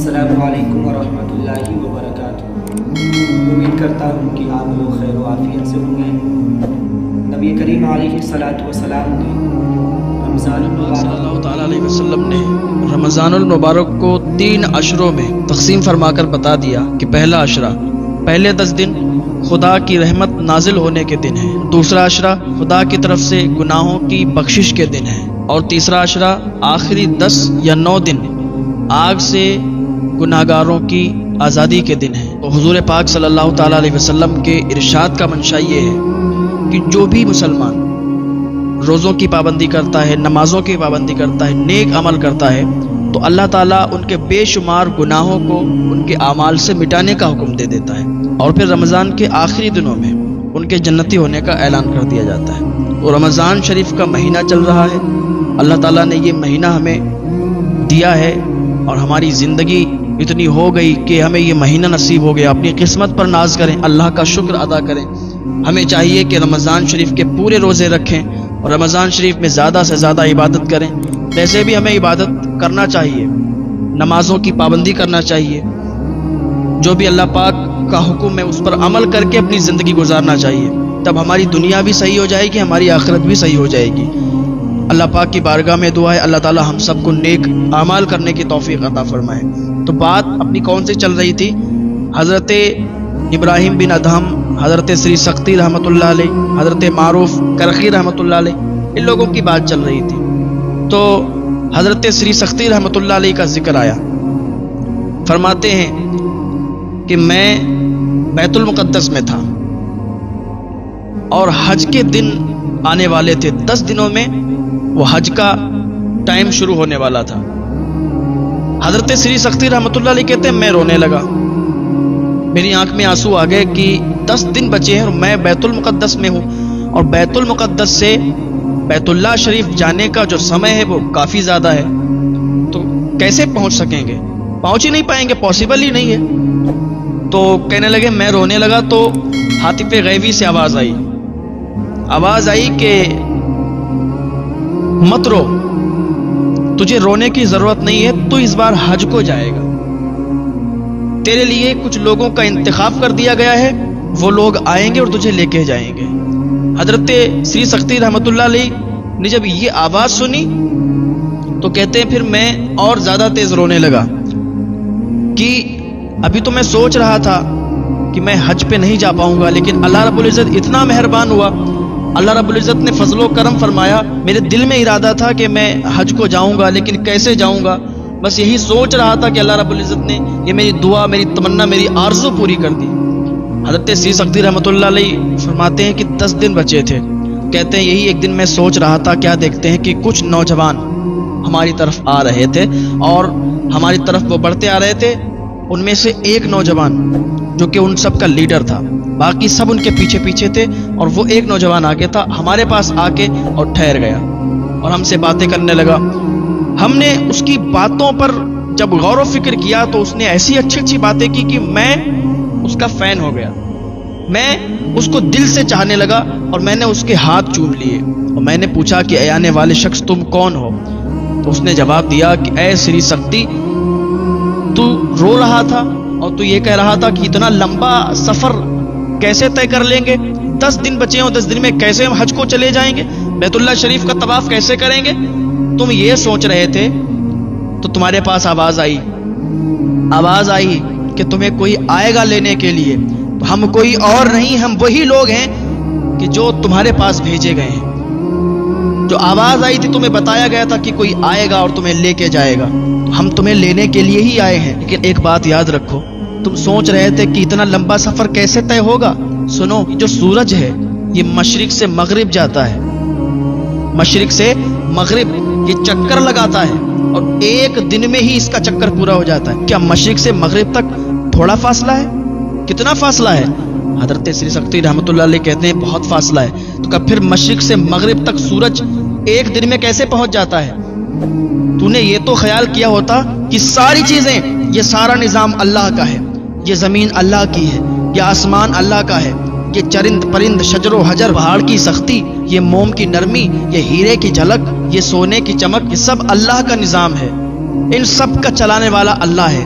السلام علیکم ورحمۃ اللہ وبرکاتہ۔ امید کرتا ہوں کہ آپ لوگ خیر و عافیت سے ہوں گے۔ نبی کریم علیہ الصلوۃ والسلام نے رمضان المبارک صلی اللہ تعالیٰ علیہ وسلم نے رمضان المبارک کو 3 عشروں میں تقسیم فرما کر بتا دیا کہ پہلا عشرہ پہلے 10 دن خدا کی رحمت نازل ہونے کے دن ہے، دوسرا عشرہ خدا کی طرف سے گناہوں کی بخشش کے دن ہے، اور تیسرا عشرہ آخری 10 یا 9 دن آگ سے گناہگاروں کی آزادی کے دن ہے۔ تو حضور پاک صلی اللہ تعالیٰ علیہ وسلم کے ارشاد کا منشا یہ ہے کہ جو بھی مسلمان روزوں کی پابندی کرتا ہے، نمازوں کی پابندی کرتا ہے، نیک عمل کرتا ہے، تو اللہ تعالیٰ ان کے بے شمار گناہوں کو ان کے اعمال سے مٹانے کا حکم دے دیتا ہے، اور پھر رمضان کے آخری دنوں میں ان کے جنتی ہونے کا اعلان کر دیا جاتا ہے۔ تو رمضان شریف کا مہینہ چل رہا ہے، اللہ تعالیٰ نے یہ مہینہ ہمیں دیا ہے، اور ہماری زندگی اتنی ہو گئی کہ ہمیں یہ مہینہ نصیب ہو گیا۔ اپنی قسمت پر ناز کریں، اللہ کا شکر ادا کریں۔ ہمیں چاہیے کہ رمضان شریف کے پورے روزے رکھیں اور رمضان شریف میں زیادہ سے زیادہ عبادت کریں۔ ویسے بھی ہمیں عبادت کرنا چاہیے، نمازوں کی پابندی کرنا چاہیے، جو بھی اللہ پاک کا حکم ہے اس پر عمل کر کے اپنی زندگی گزارنا چاہیے، تب ہماری دنیا بھی صحیح ہو جائے گی، ہماری آخرت بھی صحیح ہو جائے گی۔ اللہ پاک کی بارگاہ میں دعا ہے اللہ تعالی ہم سب کو نیک اعمال کرنے کی توفیق عطا فرمائے۔ تو بات اپنی کون سے چل رہی تھی؟ حضرت ابراہیم بن ادہم، حضرت سری سختی رحمۃ اللہ علیہ، حضرت معروف کرخی رحمۃ اللہ علیہ، ان لوگوں کی بات چل رہی تھی۔ تو حضرت سری سختی رحمۃ اللہ علیہ کا ذکر آیا، فرماتے ہیں کہ میں بیت المقدس میں تھا اور حج کے دن آنے والے تھے، 10 دنوں میں وہ حج کا ٹائم شروع ہونے والا تھا۔ حضرت سری سختی رحمۃ اللہ علیہ کہتے ہیں میں رونے لگا، میری آنکھ میں آنسو آ گئے کہ 10 دن بچے ہیں اور میں بیت المقدس میں ہوں، اور بیت المقدس سے بیت اللہ شریف جانے کا جو سمے ہے وہ کافی زیادہ ہے، تو کیسے پہنچ سکیں گے؟ پہنچ ہی نہیں پائیں گے، پاسبل ہی نہیں ہے۔ تو کہنے لگے، میں رونے لگا تو ہاتف غیبی سے آواز آئی کہ مت رو، تجھے رونے کی ضرورت نہیں ہے، تو اس بار حج کو جائے گا، تیرے لیے کچھ لوگوں کا انتخاب کر دیا گیا ہے، وہ لوگ آئیں گے اور تجھے لے کے جائیں گے۔ حضرت سری سختی رحمۃ اللہ علیہ نے جب یہ آواز سنی تو کہتے ہیں پھر میں اور زیادہ تیز رونے لگا کہ ابھی تو میں سوچ رہا تھا کہ میں حج پہ نہیں جا پاؤں گا، لیکن اللہ رب العزت اتنا مہربان ہوا، اللہ رب العزت نے فضل و کرم فرمایا۔ میرے دل میں ارادہ تھا کہ میں حج کو جاؤں گا، لیکن کیسے جاؤں گا، بس یہی سوچ رہا تھا کہ اللہ رب العزت نے یہ میری دعا، میری تمنا، میری آرزو پوری کر دی۔ حضرت سری سختی رحمۃ اللہ علیہ فرماتے ہیں کہ 10 دن بچے تھے، کہتے ہیں یہی ایک دن میں سوچ رہا تھا، کیا دیکھتے ہیں کہ کچھ نوجوان ہماری طرف آ رہے تھے اور ہماری طرف وہ بڑھتے آ رہے تھے، ان میں سے ایک نوجوان جو کہ ان سب کا لیڈر تھا، باقی سب ان کے پیچھے پیچھے تھے، اور وہ ایک نوجوان آگے تھا، ہمارے پاس آ کے اور ٹھہر گیا اور ہم سے باتیں کرنے لگا۔ ہم نے اس کی باتوں پر جب غور و فکر کیا تو اس نے ایسی اچھی باتیں کی کہ میں اس کا فین ہو گیا، میں اس کو دل سے چاہنے لگا، اور میں نے اس کے ہاتھ چوم لیے، اور میں نے پوچھا کہ اے آنے والے شخص تم کون ہو؟ تو اس نے جواب دیا کہ اے سری سختی، تو رو رہا تھا اور تو یہ کہہ رہا تھا کہ اتنا لمبا سفر کیسے طے کر لیں گے، 10 دن بچے ہوں، 10 دن میں کیسے ہم حج کو چلے جائیں گے، بیت اللہ شریف کا طواف کیسے کریں گے؟ تم یہ سوچ رہے تھے تو تمہارے پاس آواز آئی کہ تمہیں کوئی آئے گا لینے کے لیے، تو ہم کوئی اور نہیں، ہم وہی لوگ ہیں کہ جو تمہارے پاس بھیجے گئے ہیں۔ جو آواز آئی تھی، تمہیں بتایا گیا تھا کہ کوئی آئے گا اور تمہیں لے کے جائے گا، تو ہم تمہیں لینے کے لیے ہی آئے ہیں۔ لیکن ایک بات یاد رکھو، تم سوچ رہے تھے کہ اتنا لمبا سفر کیسے طے ہوگا؟ سنو، جو سورج ہے یہ مشرق سے مغرب جاتا ہے، مشرق سے مغرب یہ چکر لگاتا ہے، اور ایک دن میں ہی اس کا چکر پورا ہو جاتا ہے۔ کیا مشرق سے مغرب تک تھوڑا فاصلہ ہے؟ کتنا فاصلہ ہے؟ حضرت سری سختی رحمۃ اللہ علیہ کہتے ہیں بہت فاصلہ ہے۔ تو کب پھر مشرق سے مغرب تک سورج ایک دن میں کیسے پہنچ جاتا ہے؟ تو نے یہ تو خیال کیا ہوتا کہ ساری چیزیں، یہ سارا نظام اللہ کا ہے، یہ زمین اللہ کی ہے، یہ آسمان اللہ کا ہے، یہ چرند پرند، شجر و حجر، پہاڑ کی سختی، یہ موم کی نرمی، یہ ہیرے کی جھلک، یہ سونے کی چمک، یہ سب اللہ کا نظام ہے، ان سب کا چلانے والا اللہ ہے۔